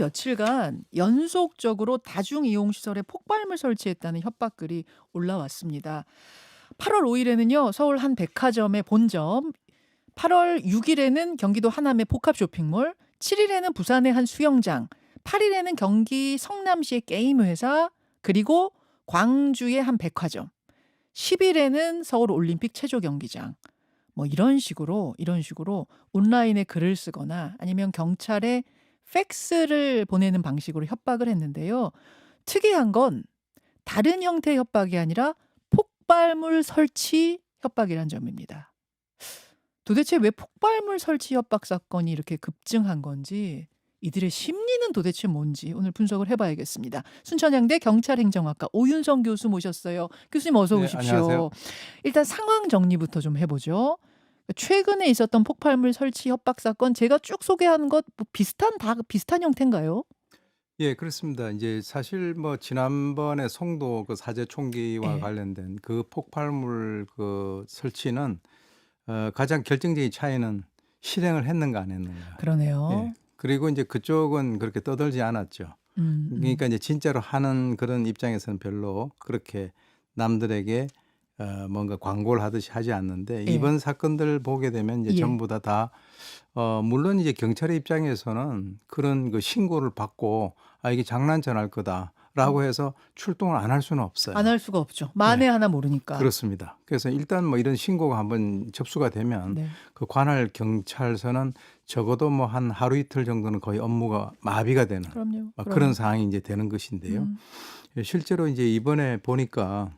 며칠간 연속적으로 다중이용시설에 폭발물 설치했다는 협박글이 올라왔습니다. 8월 5일에는요, 서울 한 백화점의 본점, 8월 6일에는 경기도 하남의 복합 쇼핑몰, 7일에는 부산의 한 수영장, 8일에는 경기 성남시의 게임회사, 그리고 광주의 한 백화점, 10일에는 서울 올림픽 체조 경기장. 뭐 이런 식으로 온라인에 글을 쓰거나 아니면 경찰에 팩스를 보내는 방식으로 협박을 했는데요. 특이한 건 다른 형태의 협박이 아니라 폭발물 설치 협박이란 점입니다. 도대체 왜 폭발물 설치 협박 사건이 이렇게 급증한 건지, 이들의 심리는 도대체 뭔지 오늘 분석을 해봐야겠습니다. 순천향대 경찰행정학과 오윤성 교수 모셨어요. 교수님 어서 네, 안녕하세요. 오십시오. 일단 상황 정리부터 좀 해보죠. 최근에 있었던 폭발물 설치 협박 사건 제가 쭉 소개한 것 뭐 다 비슷한 형태인가요? 예, 그렇습니다. 이제 사실 뭐 지난번에 송도 그 사제 총기와 예. 관련된 그 폭발물 그 설치는 가장 결정적인 차이는 실행을 했는가 안 했는가. 예. 그러네요. 그리고 이제 그쪽은 그렇게 떠들지 않았죠. 음, 음. 그러니까 이제 진짜로 하는 그런 입장에서는 별로 그렇게 남들에게 뭔가 광고를 하듯이 하지 않는데, 예. 이번 사건들 보게 되면 이제 예. 전부 다 물론 이제 경찰의 입장에서는 그런 그 신고를 받고 '아 이게 장난전할 거다.'라고 해서 출동을 안 할 수는 안 없어요. 할 수가 없죠. 네. 만에 하나 모르니까. 그렇습니다. 그래서 일단 뭐 이런 신고가 한번 접수가 되면 네. 그 관할 경찰서는 적어도 뭐 한 하루 이틀 정도는 거의 업무가 마비가 되는 그럼요. 막 그런 그럼요. 상황이 이제 되는 것인데요. 음. 실제로 이제 이번에 보니까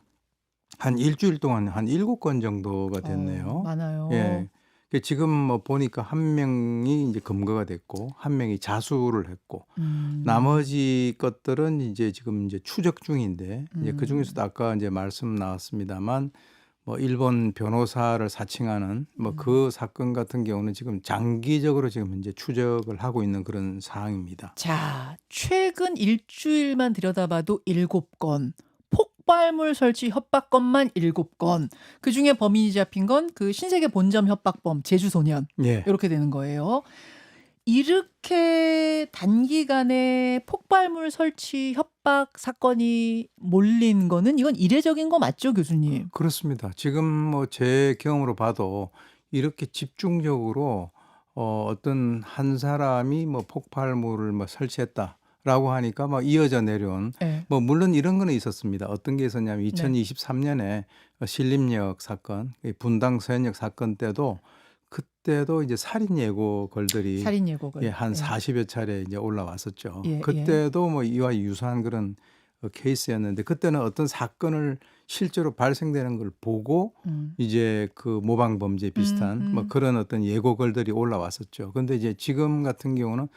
한 일 주일 동안 한 7건 정도가 됐네요. 많아요. 예. 지금 뭐 보니까 한 명이 이제 검거가 됐고 한 명이 자수를 했고, 음. 나머지 것들은 이제 지금 이제 추적 중인데, 이제 그중에서도 음. 아까 이제 말씀 나왔습니다만 뭐 일본 변호사를 사칭하는 뭐 음. 그 사건 같은 경우는 지금 장기적으로 지금 이제 추적을 하고 있는 그런 상황입니다. 자, 최근 일주일만 들여다봐도 7건, 폭발물 설치 협박건만 7건, 그중에 범인이 잡힌 건 그 신세계 본점 협박범 제주소년, 예. 요렇게 되는 거예요. 이렇게 단기간에 폭발물 설치 협박 사건이 몰린 거는 이건 이례적인 거 맞죠, 교수님? 그렇습니다. 지금 뭐 제 경험으로 봐도 이렇게 집중적으로 어떤 한 사람이 뭐 폭발물을 뭐 설치했다라고 하니까 막 이어져 내려온, 예. 뭐 물론 이런 거는 있었습니다. 어떤 게 있었냐면 네. 2023년에 신림역 사건, 분당 서현역 사건 때도, 그때도 이제 살인 예고글들이 살인 예, 예고글. 한 예. 40여 차례 이제 올라왔었죠. 예, 예. 그때도 뭐 이와 유사한 그런 케이스였는데, 그때는 어떤 사건을 실제로 발생되는 걸 보고 음. 이제 그 모방 범죄 음, 비슷한 뭐 음. 그런 어떤 예고글들이 올라왔었죠. 근데 이제 지금 같은 경우는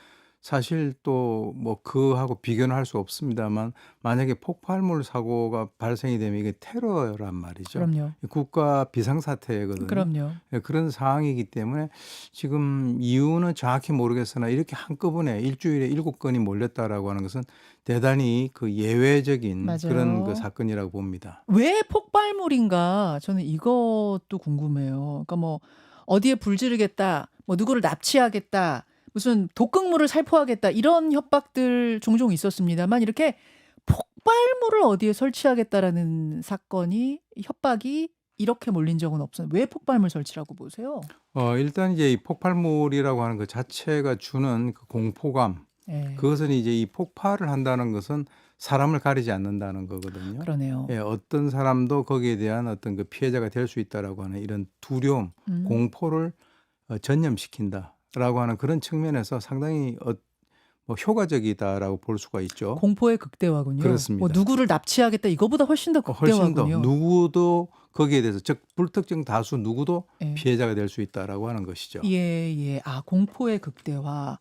사실 또 뭐 그하고 비교는 할 수 없습니다만, 만약에 폭발물 사고가 발생이 되면 이게 테러란 말이죠. 그럼요. 국가 비상사태거든요. 그럼요. 예, 그런 상황이기 때문에 지금 이유는 정확히 모르겠으나 이렇게 한꺼번에 일주일에 7건이 몰렸다라고 하는 것은 대단히 그 예외적인 그런 그 맞아요. 사건이라고 봅니다. 왜 폭발물인가? 저는 이것도 궁금해요. 그러니까 뭐 어디에 불 지르겠다, 뭐 누구를 납치하겠다, 무슨 독극물을 살포하겠다 이런 협박들 종종 있었습니다만 이렇게 폭발물을 어디에 설치하겠다라는 사건이 협박이 이렇게 몰린 적은 없어요. 왜 폭발물 설치라고 보세요? 일단 이제 이 폭발물이라고 하는 것 자체가 주는 그 공포감, 예. 그것은 이제 이 폭발을 한다는 것은 사람을 가리지 않는다는 거거든요. 그러네요. 예, 어떤 사람도 거기에 대한 어떤 그 피해자가 될 수 있다라고 하는 이런 두려움, 음. 공포를 전념시킨다라고 하는 그런 측면에서 상당히 뭐 효과적이다라고 볼 수가 있죠. 공포의 극대화군요. 뭐 그렇습니다. 누구를 납치하겠다 이거보다 훨씬 더 훨씬 더 극대화군요. 누구도 거기에 대해서, 즉 불특정 다수 누구도 예. 피해자가 될 수 있다라고 하는 것이죠. 예. 아, 공포의 극대화.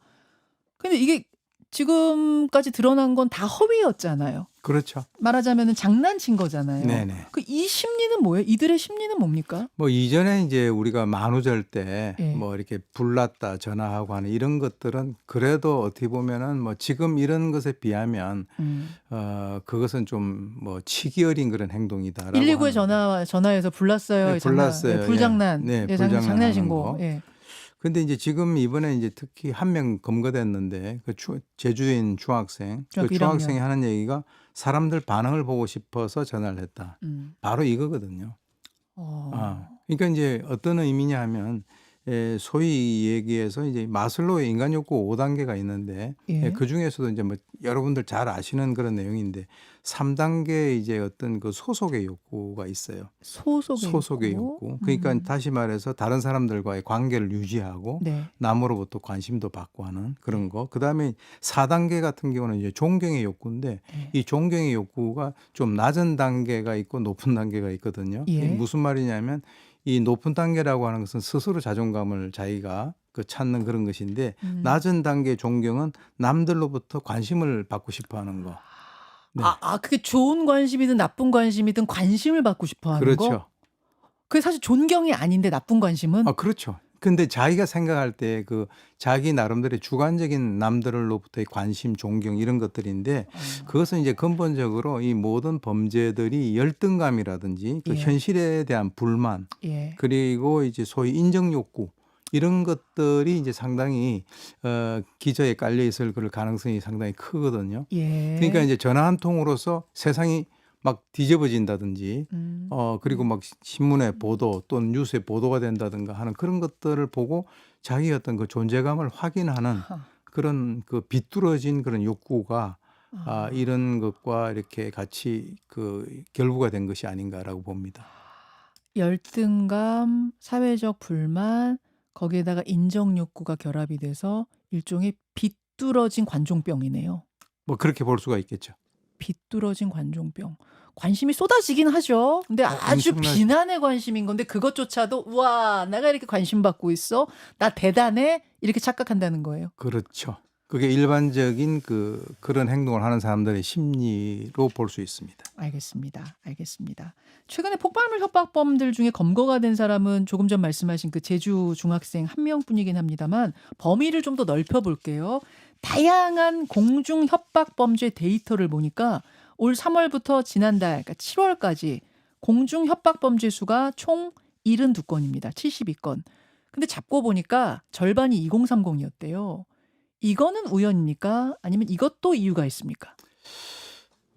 근데 이게 지금까지 드러난 건 다 허위였잖아요. 그렇죠. 말하자면은 장난친 거잖아요. 네네. 그 이 심리는 뭐예요? 이들의 심리는 뭡니까? 뭐 이전에 이제 우리가 만우절 때 예. 뭐 이렇게 불났다 전화하고 하는 이런 것들은 그래도 어떻게 보면은 뭐 지금 이런 것에 비하면 음. 그것은 좀 뭐 치기 어린 그런 행동이다라고 119에 하는. 전화해서 불났어요. 네, 예, 장난. 예, 불났어요. 예. 불장난. 네, 예, 장난 불장난하는 신고. 거. 예. 근데 이제 지금 이번에 이제 특히 한 명 검거됐는데 제주인 중학생, 그 중학교 1학년. 중학생이 하는 얘기가 사람들 반응을 보고 싶어서 전화를 했다. 바로 이거거든요. 그러니까 이제 어떤 의미냐 하면 소위 얘기해서 이제 마슬로우의 인간 욕구 5단계가 있는데 예. 그 중에서도 이제 뭐 여러분들 잘 아시는 그런 내용인데 3단계 이제 어떤 그 소속의 욕구가 있어요. 소속의 욕구. 그러니까 다시 말해서 다른 사람들과의 관계를 유지하고 네. 남으로부터 관심도 받고 하는 그런 거. 그다음에 4단계 같은 경우는 이제 존경의 욕구인데 네. 이 존경의 욕구가 좀 낮은 단계가 있고 높은 단계가 있거든요. 예. 이게 무슨 말이냐면 이 높은 단계라고 하는 것은 스스로 자존감을 자기가 찾는 그런 것인데 낮은 단계 존경은 남들로부터 관심을 받고 싶어 하는 거. 네. 그게 좋은 관심이든 나쁜 관심이든 관심을 받고 싶어 하는 거? 그렇죠. 그게 사실 존경이 아닌데 나쁜 관심은? 그렇죠. 근데 자기가 생각할 때 자기 나름대로의 주관적인 남들로부터의 관심, 존경 이런 것들인데 그것은 이제 근본적으로 이 모든 범죄들이 열등감이라든지 예. 현실에 대한 불만 예. 그리고 이제 소위 인정 욕구 이런 것들이 이제 상당히 기저에 깔려 있을 그럴 가능성이 상당히 크거든요. 예. 그러니까 이제 전화 한 통으로서 세상이 막 뒤집어진다든지 그리고 막 신문에 보도 또는 뉴스에 보도가 된다든가 하는 그런 것들을 보고 자기의 어떤 그 존재감을 확인하는 그런 비뚤어진 그런 욕구가 이런 것과 이렇게 같이 결부가 된 것이 아닌가라고 봅니다. 열등감, 사회적 불만, 거기에다가 인정 욕구가 결합이 돼서 일종의 비뚤어진 관종병이네요. 뭐 그렇게 볼 수가 있겠죠. 비뚤어진 관종병. 관심이 쏟아지긴 하죠. 근데 아주 엄청나죠. 비난의 관심인 건데 그것조차도 우와 내가 이렇게 관심 받고 있어? 나 대단해? 이렇게 착각한다는 거예요. 그렇죠. 그게 일반적인 그런 행동을 하는 사람들의 심리로 볼 수 있습니다. 알겠습니다. 알겠습니다. 최근에 폭발물 협박범들 중에 검거가 된 사람은 조금 전 말씀하신 그 제주 중학생 한 명뿐이긴 합니다만 범위를 좀 더 넓혀볼게요. 다양한 공중 협박 범죄 데이터를 보니까 올 3월부터 지난달 그러니까 7월까지 공중 협박 범죄 수가 총 72건입니다. 72건. 근데 잡고 보니까 절반이 2030이었대요. 이거는 우연입니까? 아니면 이것도 이유가 있습니까?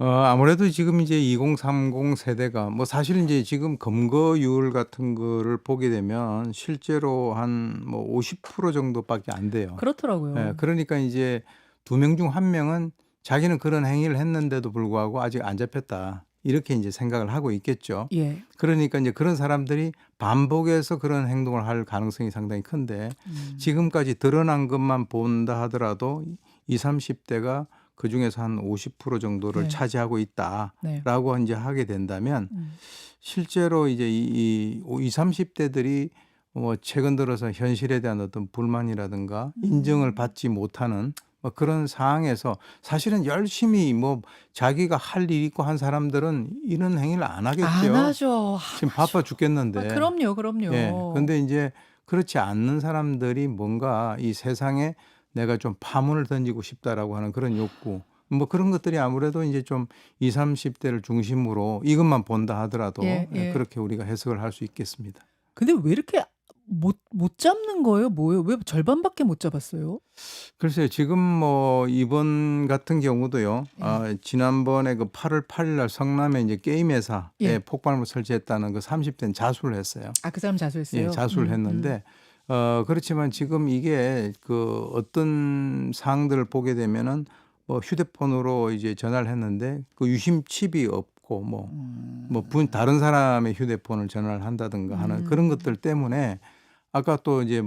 아무래도 지금 이제 2030 세대가 뭐 사실 이제 지금 검거율 같은 거를 보게 되면 실제로 한 뭐 50% 정도밖에 안 돼요. 그렇더라고요. 그러니까 이제 2명 중 1명은 자기는 그런 행위를 했는데도 불구하고 아직 안 잡혔다. 이렇게 이제 생각을 하고 있겠죠. 예. 그러니까 이제 그런 사람들이 반복해서 그런 행동을 할 가능성이 상당히 큰데 지금까지 드러난 것만 본다 하더라도 20, 30대가 그중에서 한 50% 정도를 네. 차지하고 네. 있다라고 이제 하게 된다면 실제로 이제 이 20, 30대들이 뭐 최근 들어서 현실에 대한 어떤 불만이라든가 인정을 받지 못하는 뭐 그런 상황에서 사실은 열심히 뭐 자기가 할 일 있고 한 사람들은 이런 행위를 안 안 하겠죠. 하죠. 지금 바빠 죽겠는데. 그럼요, 그럼요. 예. 근데 이제 그렇지 않는 사람들이 뭔가 이 세상에 내가 좀 파문을 던지고 싶다라고 하는 그런 욕구. 뭐 그런 것들이 아무래도 이제 좀 20, 30대를 중심으로 이것만 본다 하더라도 예. 그렇게 우리가 해석을 할 수 있겠습니다. 근데 왜 이렇게 못 잡는 거예요? 뭐예요? 왜 절반밖에 못 잡았어요? 글쎄요. 지금 뭐 이번 같은 경우도요. 지난번에 8월 8일 날 성남에 이제 게임 회사에 예. 폭발물 설치했다는 30대는 자수를 했어요. 그 사람 자수했어요? 예, 자수를 했는데 그렇지만 지금 이게 어떤 사항들을 보게 되면은 뭐 휴대폰으로 이제 전화를 했는데 유심 칩이 없고 다른 사람의 휴대폰을 전화를 한다든가 하는 그런 것들 때문에 아까 또 이제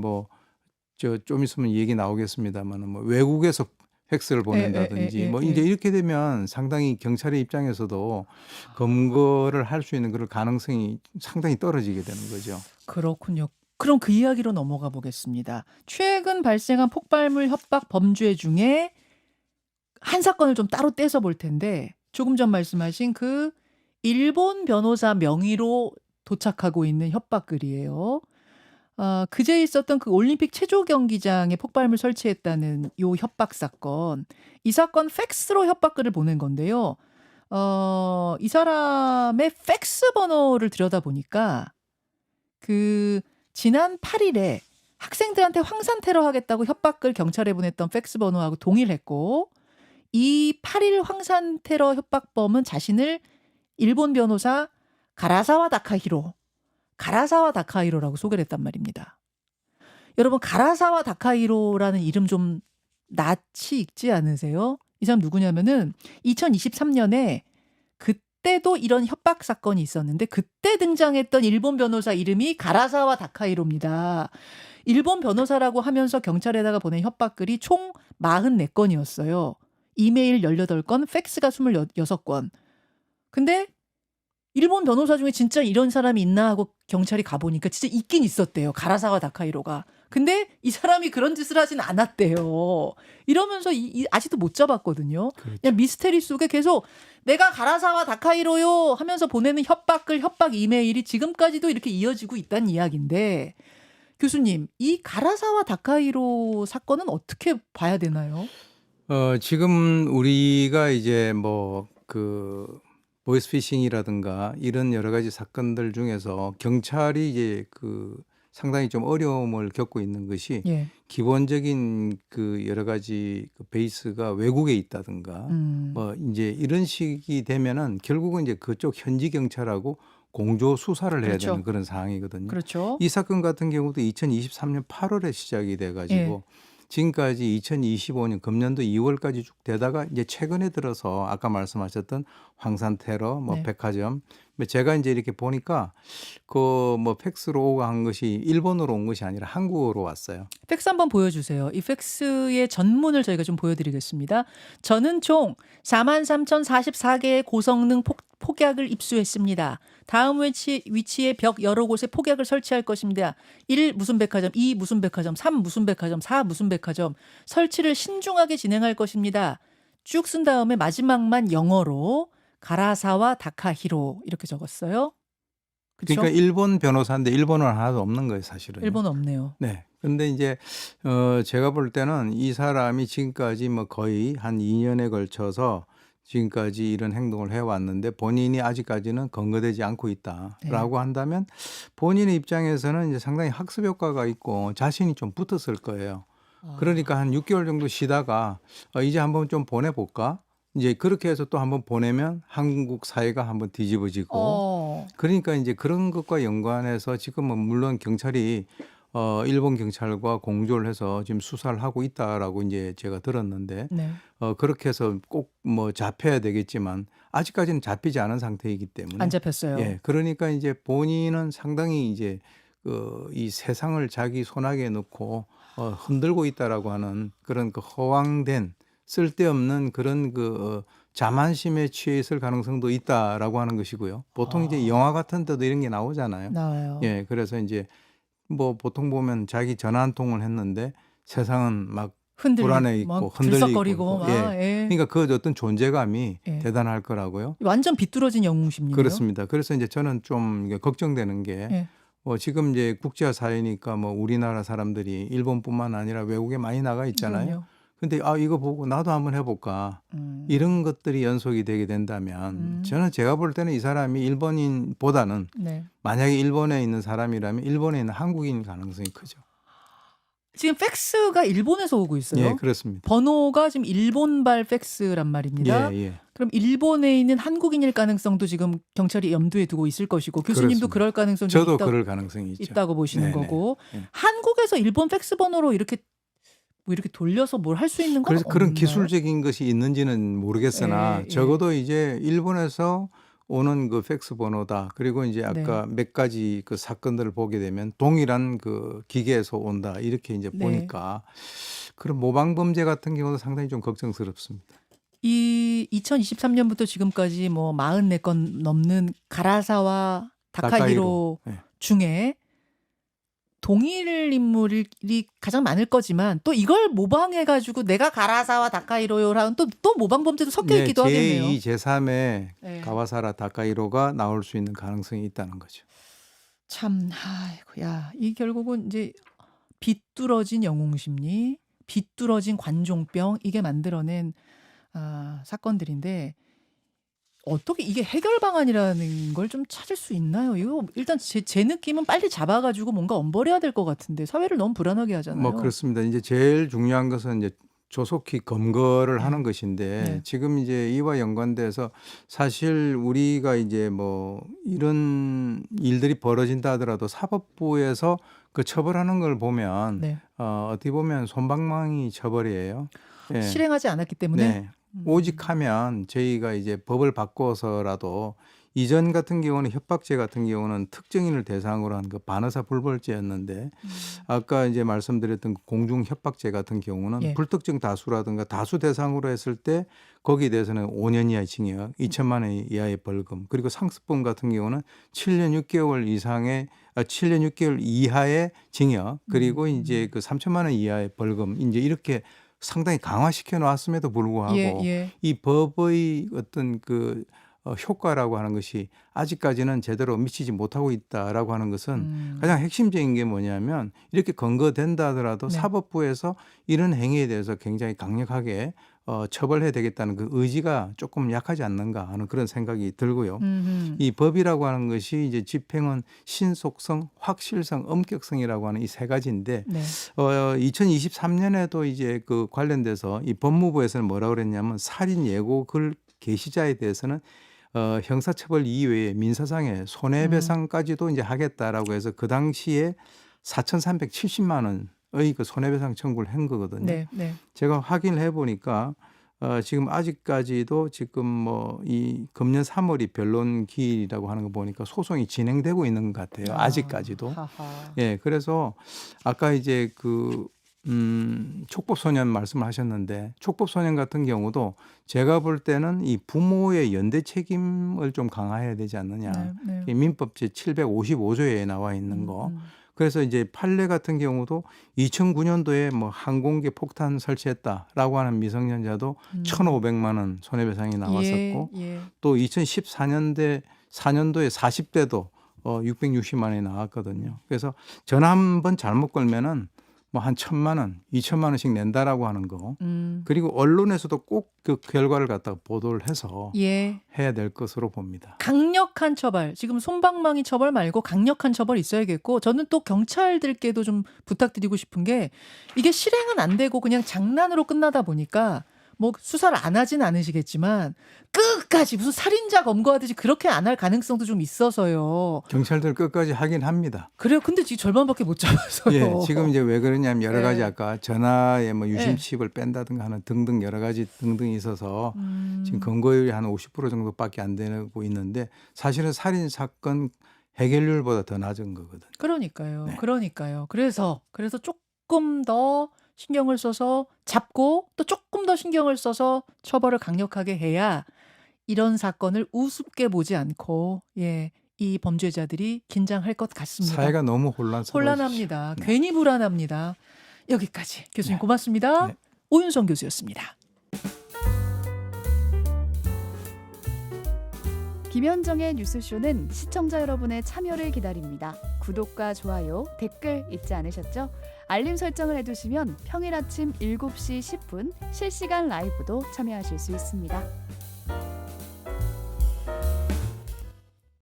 좀 있으면 얘기 나오겠습니다만은 뭐 외국에서 팩스를 보낸다든지 뭐 이제 이렇게 되면 상당히 경찰의 입장에서도 검거를 할 수 있는 그런 가능성이 상당히 떨어지게 되는 거죠. 그렇군요. 그럼 그 이야기로 넘어가 보겠습니다. 최근 발생한 폭발물 협박 범죄 중에 한 사건을 좀 따로 떼서 볼 텐데 조금 전 말씀하신 그 일본 변호사 명의로 도착하고 있는 협박글이에요. 그제 있었던 그 올림픽 체조 경기장에 폭발물 설치했다는 요 협박 사건. 이 사건 팩스로 협박글을 보낸 건데요. 이 사람의 팩스 번호를 들여다보니까 지난 8일에 학생들한테 황산 테러 하겠다고 협박글 경찰에 보냈던 팩스 번호하고 동일했고 이 8일 황산 테러 협박범은 자신을 일본 변호사 가라사와 다카히로라고 소개를 했단 말입니다. 여러분 가라사와 다카히로라는 이름 좀 낯이 익지 않으세요? 이 사람 누구냐면은 2023년에 그때도 이런 협박 사건이 있었는데 그때 등장했던 일본 변호사 이름이 가라사와 다카히로입니다. 일본 변호사라고 하면서 경찰에다가 보낸 협박글이 총 44건이었어요. 이메일 18건, 팩스가 26건. 근데 일본 변호사 중에 진짜 이런 사람이 있나 하고 경찰이 가보니까 진짜 있긴 있었대요. 가라사와 다카히로가. 근데 이 사람이 그런 짓을 하진 않았대요. 이러면서 아직도 못 잡았거든요. 그렇죠. 그냥 미스테리 속에 계속 내가 가라사와 다카히로요 하면서 보내는 협박 이메일이 지금까지도 이렇게 이어지고 있다는 이야기인데 교수님, 이 가라사와 다카히로 사건은 어떻게 봐야 되나요? 지금 우리가 이제 보이스피싱이라든가 이런 여러 가지 사건들 중에서 경찰이 이제 상당히 좀 어려움을 겪고 있는 것이 예. 기본적인 여러 가지 베이스가 외국에 있다든가 이제 이런 식이 되면은 결국은 이제 그쪽 현지 경찰하고 공조 수사를 해야 그렇죠. 되는 그런 상황이거든요. 그렇죠. 이 사건 같은 경우도 2023년 8월에 시작이 돼 가지고 지금까지 2025년 금년도 2월까지 쭉 되다가 이제 최근에 들어서 아까 말씀하셨던 황산 테러, 네. 백화점. 제가 이제 이렇게 보니까 팩스로 오고 한 것이 일본으로 온 것이 아니라 한국어로 왔어요. 팩스 한번 보여주세요. 이 팩스의 전문을 저희가 좀 보여드리겠습니다. 저는 총 43,044개의 고성능 폭약을 입수했습니다. 다음 위치에 벽 여러 곳에 폭약을 설치할 것입니다. 1 무슨 백화점, 2 무슨 백화점, 3 무슨 백화점, 4 무슨 백화점. 설치를 신중하게 진행할 것입니다. 쭉 쓴 다음에 마지막만 영어로 가라사와 다카히로 이렇게 적었어요. 그쵸? 그러니까 일본 변호사인데 일본어는 하나도 없는 거예요, 사실은. 일본어 없네요. 네. 근데 이제 제가 볼 때는 이 사람이 지금까지 거의 한 2년에 걸쳐서 지금까지 이런 행동을 해왔는데 본인이 아직까지는 검거되지 않고 있다라고 한다면 본인의 입장에서는 이제 상당히 학습 효과가 있고 자신이 좀 붙었을 거예요. 그러니까 한 6개월 정도 쉬다가 이제 한번 좀 보내볼까? 이제 그렇게 해서 또 한번 보내면 한국 사회가 한번 뒤집어지고 그러니까 이제 그런 것과 연관해서 지금은 물론 경찰이 일본 경찰과 공조를 해서 지금 수사를 하고 있다라고 이제 제가 들었는데 네. 그렇게 해서 꼭 잡혀야 되겠지만 아직까지는 잡히지 않은 상태이기 때문에 안 잡혔어요. 예, 그러니까 이제 본인은 상당히 이제 이 세상을 자기 손아귀에 넣고 흔들고 있다라고 하는 그런 허황된 쓸데없는 그런 자만심에 취해 있을 가능성도 있다라고 하는 것이고요. 보통 이제 영화 같은 데도 이런 게 나오잖아요. 나와요. 예, 그래서 이제 보통 보면 자기 전화 한 통을 했는데 세상은 막 불안해 있고 막 흔들리고 들썩거리고 있고. 막, 예. 그러니까 그 어떤 존재감이 예. 대단할 거라고요. 완전 비뚤어진 영웅심리네요. 그렇습니다. 그래서 이제 저는 좀 이게 걱정되는 게 예. 지금 이제 국제화 사회니까 우리나라 사람들이 일본뿐만 아니라 외국에 많이 나가 있잖아요. 그럼요. 근데 이거 보고 나도 한번 해볼까 이런 것들이 연속이 되게 된다면 저는 제가 볼 때는 이 사람이 일본인보다는 네. 만약에 일본에 있는 사람이라면 일본에 있는 한국인 가능성이 크죠. 지금 팩스가 일본에서 오고 있어요. 예, 그렇습니다. 번호가 지금 일본발 팩스란 말입니다. 예, 예. 그럼 일본에 있는 한국인일 가능성도 지금 경찰이 염두에 두고 있을 것이고 교수님도 그렇습니다. 그럴 가능성이 좀 저도 그럴 가능성이 있죠. 있다고 보시는 네네. 거고 예. 한국에서 일본 팩스 번호로 이렇게 이렇게 돌려서 뭘 할 수 있는 건 그래서 그런 없나요? 기술적인 것이 있는지는 모르겠으나 예, 예. 적어도 이제 일본에서 오는 그 팩스 번호다. 그리고 이제 아까 몇 가지 그 사건들을 보게 되면 동일한 그 기계에서 온다. 이렇게 이제 보니까 그런 모방 범죄 같은 경우도 상당히 좀 걱정스럽습니다. 이 2023년부터 지금까지 44건 넘는 가라사와 다카히로 예. 중에 동일 인물이 가장 많을 거지만 또 이걸 모방해가지고 내가 가라사와 다카히로요라는 또 모방 범죄도 섞여 있기도 하겠네요. 제2, 제3의 네. 가와사라 다카히로가 나올 수 있는 가능성이 있다는 거죠. 참, 아이고야, 이 결국은 이제 비뚤어진 영웅심리, 비뚤어진 관종병 이게 만들어낸 사건들인데 어떻게 이게 해결 방안이라는 걸 좀 찾을 수 있나요? 이거 일단 제 느낌은 빨리 잡아 가지고 뭔가 엄벌해야 될 것 같은데 사회를 너무 불안하게 뭐 하잖아요. 그렇습니다. 이제 제일 중요한 것은 이제 조속히 검거를 네. 하는 것인데 네. 지금 이제 이와 연관돼서 사실 우리가 이제 뭐 이런 일들이 벌어진다 하더라도 사법부에서 그 처벌하는 걸 보면 네. 어떻게 보면 솜방망이 처벌이에요. 예. 실행하지 않았기 때문에 네. 오직 하면 저희가 이제 법을 바꿔서라도 이전 같은 경우는 협박죄 같은 경우는 특정인을 대상으로 한 그 반의사 불벌죄였는데 아까 이제 말씀드렸던 그 공중 협박죄 같은 경우는 예. 불특정 다수라든가 다수 대상으로 했을 때 거기에 대해서는 5년 이하의 징역, 2천만 원 이하의 벌금, 그리고 상습범 같은 경우는 7년 6개월 이상의 7년 6개월 이하의 징역, 그리고 이제 그 3천만 원 이하의 벌금, 이제 이렇게 상당히 강화시켜 놨음에도 불구하고 예. 이 법의 어떤 그 효과라고 하는 것이 아직까지는 제대로 미치지 못하고 있다라고 하는 것은 가장 핵심적인 게 뭐냐면 이렇게 검거된다 하더라도 네. 사법부에서 이런 행위에 대해서 굉장히 강력하게 처벌해야 되겠다는 그 의지가 조금 약하지 않는가 하는 그런 생각이 들고요. 이 법이라고 하는 것이 이제 집행은 신속성, 확실성, 엄격성이라고 하는 이 세 가지인데 네. 2023년에도 이제 그 관련돼서 이 법무부에서는 뭐라고 그랬냐면 살인 예고 글 게시자에 대해서는 형사처벌 이외에 민사상의 손해배상까지도 이제 하겠다라고 해서 그 당시에 4,370만 원의 그 손해배상 청구를 한 거거든요. 네. 네. 제가 확인을 해보니까 지금 아직까지도 지금 뭐 이 금년 3월이 변론 기일이라고 하는 거 보니까 소송이 진행되고 있는 것 같아요. 아직까지도. 하하. 예, 그래서 아까 이제 그 촉법소년 말씀을 하셨는데 촉법소년 같은 경우도 제가 볼 때는 이 부모의 연대 책임을 좀 강화해야 되지 않느냐. 네. 이 민법 제 755조에 나와 있는 거. 그래서 이제 판례 같은 경우도 2009년도에 뭐 항공기 폭탄 설치했다라고 하는 미성년자도 1,500만 원 손해배상이 나왔었고 예. 또 2014년도에 40대도 660만 원이 나왔거든요. 그래서 전화 한 번 잘못 걸면은 뭐 한 1,000만 원, 2천만 원씩 낸다라고 하는 거. 그리고 언론에서도 꼭 그 결과를 갖다가 보도를 해서 예. 해야 될 것으로 봅니다. 강력한 처벌, 지금 솜방망이 처벌 말고 강력한 처벌 있어야겠고 저는 또 경찰들께도 좀 부탁드리고 싶은 게 이게 실행은 안 되고 그냥 장난으로 끝나다 보니까 뭐 수사를 안 하진 않으시겠지만 끝까지 무슨 살인자 검거하듯이 그렇게 안 할 가능성도 좀 있어서요. 경찰들 끝까지 하긴 합니다. 그래요. 근데 지금 절반밖에 못 잡아서요. 예, 지금 이제 왜 그러냐면 여러 가지 네. 아까 전화에 뭐 유심 네. 칩을 뺀다든가 하는 등등 여러 가지 등등이 있어서 지금 음. 검거율이 한 50% 정도밖에 안 되고 있는데 사실은 살인 사건 해결률보다 더 낮은 거거든요. 그러니까요. 네. 그래서 조금 더 신경을 써서 잡고 또 조금 더 신경을 써서 처벌을 강력하게 해야 이런 사건을 우습게 보지 않고 이 범죄자들이 긴장할 것 같습니다. 사회가 너무 혼란스러워. 혼란합니다. 네. 괜히 불안합니다. 여기까지 교수님 네. 고맙습니다. 네. 오윤성 교수였습니다. 김현정의 뉴스쇼는 시청자 여러분의 참여를 기다립니다. 구독과 좋아요, 댓글 잊지 않으셨죠? 알림 설정을 해두시면 평일 아침 7시 10분 실시간 라이브도 참여하실 수 있습니다.